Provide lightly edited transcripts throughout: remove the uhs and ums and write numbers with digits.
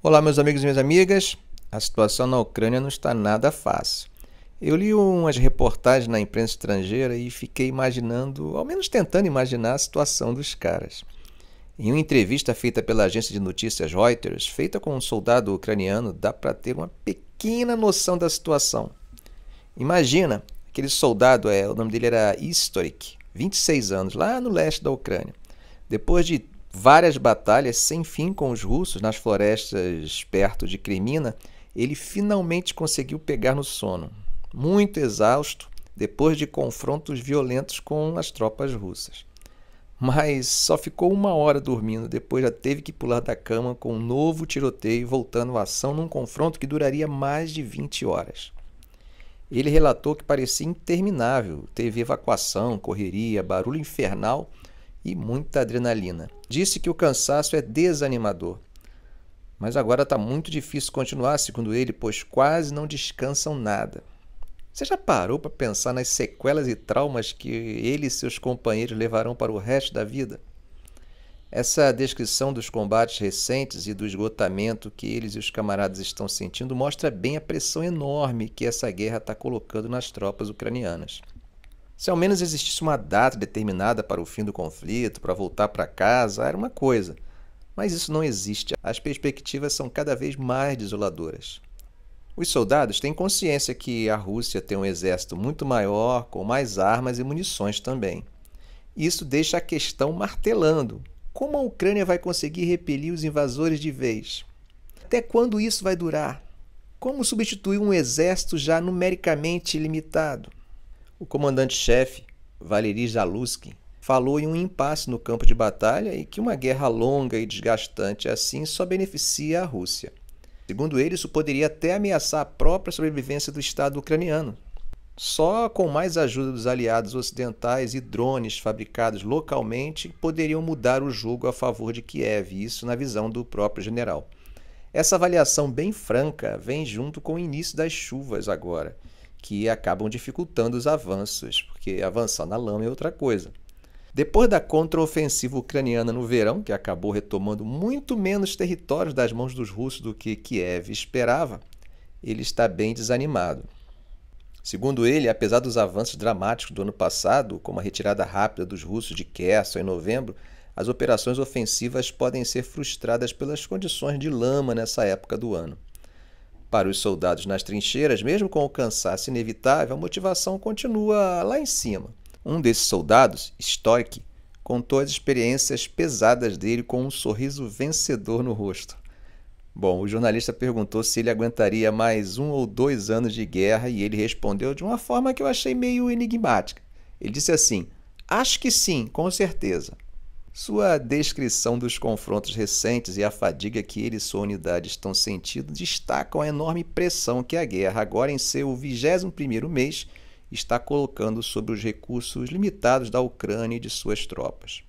Olá, meus amigos e minhas amigas. A situação na Ucrânia não está nada fácil. Eu li umas reportagens na imprensa estrangeira e fiquei imaginando, ao menos tentando imaginar a situação dos caras. Em uma entrevista feita pela agência de notícias Reuters, feita com um soldado ucraniano, dá para ter uma pequena noção da situação. Imagina, aquele soldado, o nome dele era Historik, 26 anos, lá no leste da Ucrânia. Depois de várias batalhas sem fim com os russos nas florestas perto de Kremina, ele finalmente conseguiu pegar no sono. Muito exausto, depois de confrontos violentos com as tropas russas. Mas só ficou 1 hora dormindo, depois já teve que pular da cama com um novo tiroteio, voltando à ação num confronto que duraria mais de 20 horas. Ele relatou que parecia interminável, teve evacuação, correria, barulho infernal e muita adrenalina. Disse que o cansaço é desanimador. Mas agora está muito difícil continuar, segundo ele, pois quase não descansam nada. Você já parou para pensar nas sequelas e traumas que ele e seus companheiros levarão para o resto da vida? Essa descrição dos combates recentes e do esgotamento que eles e os camaradas estão sentindo mostra bem a pressão enorme que essa guerra está colocando nas tropas ucranianas. Se ao menos existisse uma data determinada para o fim do conflito, para voltar para casa, era uma coisa. Mas isso não existe. As perspectivas são cada vez mais desoladoras. Os soldados têm consciência que a Rússia tem um exército muito maior, com mais armas e munições também. Isso deixa a questão martelando. Como a Ucrânia vai conseguir repelir os invasores de vez? Até quando isso vai durar? Como substituir um exército já numericamente limitado? O comandante-chefe, Valery Zaluzhky, falou em um impasse no campo de batalha e que uma guerra longa e desgastante assim só beneficia a Rússia. Segundo ele, isso poderia até ameaçar a própria sobrevivência do Estado ucraniano. Só com mais ajuda dos aliados ocidentais e drones fabricados localmente poderiam mudar o jogo a favor de Kiev, isso na visão do próprio general. Essa avaliação bem franca vem junto com o início das chuvas agora, que acabam dificultando os avanços, porque avançar na lama é outra coisa. Depois da contraofensiva ucraniana no verão, que acabou retomando muito menos territórios das mãos dos russos do que Kiev esperava, ele está bem desanimado. Segundo ele, apesar dos avanços dramáticos do ano passado, como a retirada rápida dos russos de Kherson em novembro, as operações ofensivas podem ser frustradas pelas condições de lama nessa época do ano. Para os soldados nas trincheiras, mesmo com o cansaço inevitável, a motivação continua lá em cima. Um desses soldados, Stork, contou as experiências pesadas dele com um sorriso vencedor no rosto. Bom, o jornalista perguntou se ele aguentaria mais 1 ou 2 anos de guerra e ele respondeu de uma forma que eu achei meio enigmática. Ele disse assim: "Acho que sim, com certeza." Sua descrição dos confrontos recentes e a fadiga que ele e sua unidade estão sentindo destacam a enorme pressão que a guerra, agora em seu 21º mês, está colocando sobre os recursos limitados da Ucrânia e de suas tropas.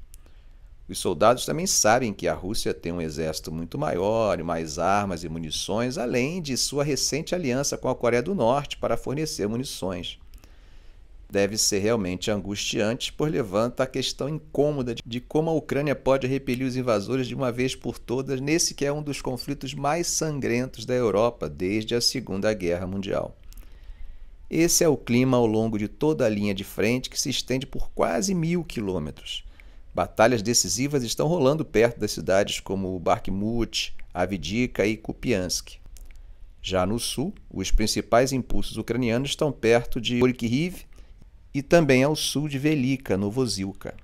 Os soldados também sabem que a Rússia tem um exército muito maior e mais armas e munições, além de sua recente aliança com a Coreia do Norte para fornecer munições. Deve ser realmente angustiante, pois levanta a questão incômoda de como a Ucrânia pode repelir os invasores de uma vez por todas nesse que é um dos conflitos mais sangrentos da Europa desde a Segunda Guerra Mundial. Esse é o clima ao longo de toda a linha de frente que se estende por quase 1.000 quilômetros. Batalhas decisivas estão rolando perto das cidades como Bakhmut, Avdiivka e Kupiansk. Já no sul, os principais impulsos ucranianos estão perto de Orikhiv e também ao sul de Velika, Novozilka.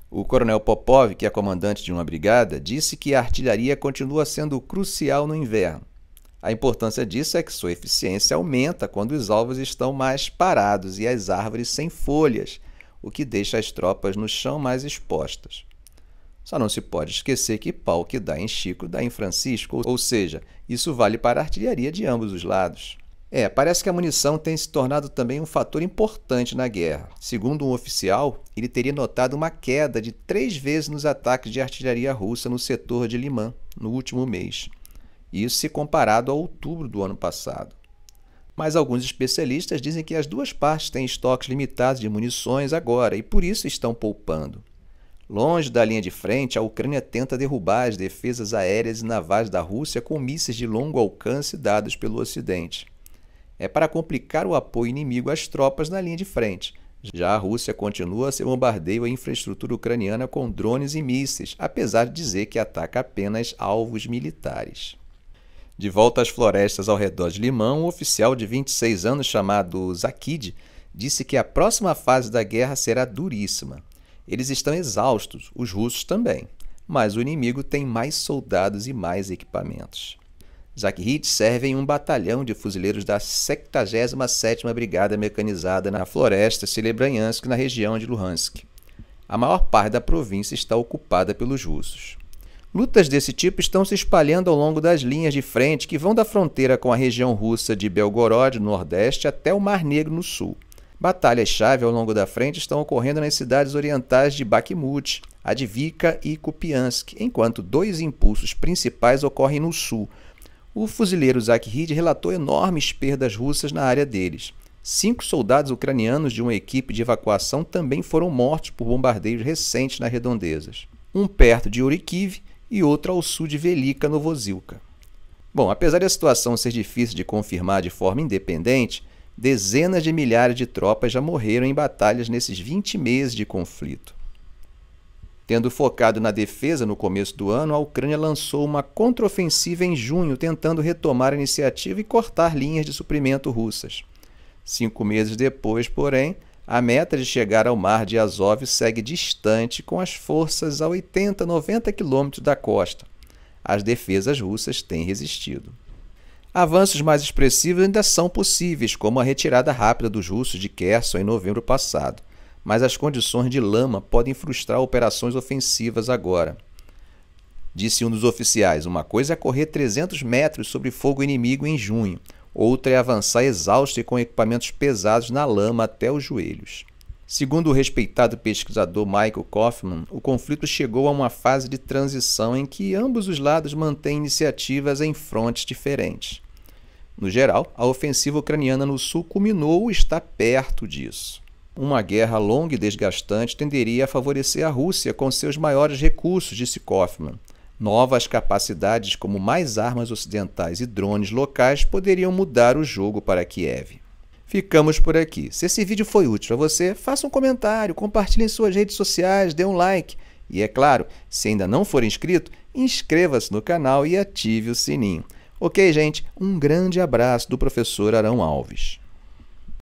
O coronel Popov, que é comandante de uma brigada, disse que a artilharia continua sendo crucial no inverno. A importância disso é que sua eficiência aumenta quando os alvos estão mais parados e as árvores sem folhas, o que deixa as tropas no chão mais expostas. Só não se pode esquecer que pau que dá em Chico dá em Francisco, ou seja, isso vale para a artilharia de ambos os lados. Parece que a munição tem se tornado também um fator importante na guerra. Segundo um oficial, ele teria notado uma queda de 3 vezes nos ataques de artilharia russa no setor de Liman no último mês. Isso se comparado a outubro do ano passado. Mas alguns especialistas dizem que as duas partes têm estoques limitados de munições agora e por isso estão poupando. Longe da linha de frente, a Ucrânia tenta derrubar as defesas aéreas e navais da Rússia com mísseis de longo alcance dados pelo Ocidente. É para complicar o apoio inimigo às tropas na linha de frente. Já a Rússia continua seu bombardeio à infraestrutura ucraniana com drones e mísseis, apesar de dizer que ataca apenas alvos militares. De volta às florestas ao redor de Limão, um oficial de 26 anos chamado Zakid disse que a próxima fase da guerra será duríssima. Eles estão exaustos, os russos também, mas o inimigo tem mais soldados e mais equipamentos. Zakid serve em um batalhão de fuzileiros da 77ª Brigada Mecanizada na floresta Serebranyansk, na região de Luhansk. A maior parte da província está ocupada pelos russos. Lutas desse tipo estão se espalhando ao longo das linhas de frente que vão da fronteira com a região russa de Belgorod, no nordeste, até o Mar Negro, no sul. Batalhas-chave ao longo da frente estão ocorrendo nas cidades orientais de Bakhmut, Advika e Kupiansk, enquanto dois impulsos principais ocorrem no sul. O fuzileiro Zakid relatou enormes perdas russas na área deles. 5 soldados ucranianos de uma equipe de evacuação também foram mortos por bombardeios recentes nas redondezas. Um perto de Orikiv e outro ao sul de Velika Novozilka. Bom, apesar da situação ser difícil de confirmar de forma independente, dezenas de milhares de tropas já morreram em batalhas nesses 20 meses de conflito. Tendo focado na defesa no começo do ano, a Ucrânia lançou uma contraofensiva em junho, tentando retomar a iniciativa e cortar linhas de suprimento russas. 5 meses depois, porém, a meta de chegar ao mar de Azov segue distante, com as forças a 80, 90 quilômetros da costa. As defesas russas têm resistido. Avanços mais expressivos ainda são possíveis, como a retirada rápida dos russos de Kherson em novembro passado, mas as condições de lama podem frustrar operações ofensivas agora. Disse um dos oficiais: uma coisa é correr 300 metros sob fogo inimigo em junho, outra é avançar exausto e com equipamentos pesados na lama até os joelhos. Segundo o respeitado pesquisador Michael Kaufman, o conflito chegou a uma fase de transição em que ambos os lados mantêm iniciativas em frontes diferentes. No geral, a ofensiva ucraniana no sul culminou ou está perto disso. Uma guerra longa e desgastante tenderia a favorecer a Rússia com seus maiores recursos, disse Kaufman. Novas capacidades como mais armas ocidentais e drones locais poderiam mudar o jogo para Kiev. Ficamos por aqui. Se esse vídeo foi útil para você, faça um comentário, compartilhe em suas redes sociais, dê um like. E é claro, se ainda não for inscrito, inscreva-se no canal e ative o sininho. Ok, gente? Um grande abraço do professor Arão Alves.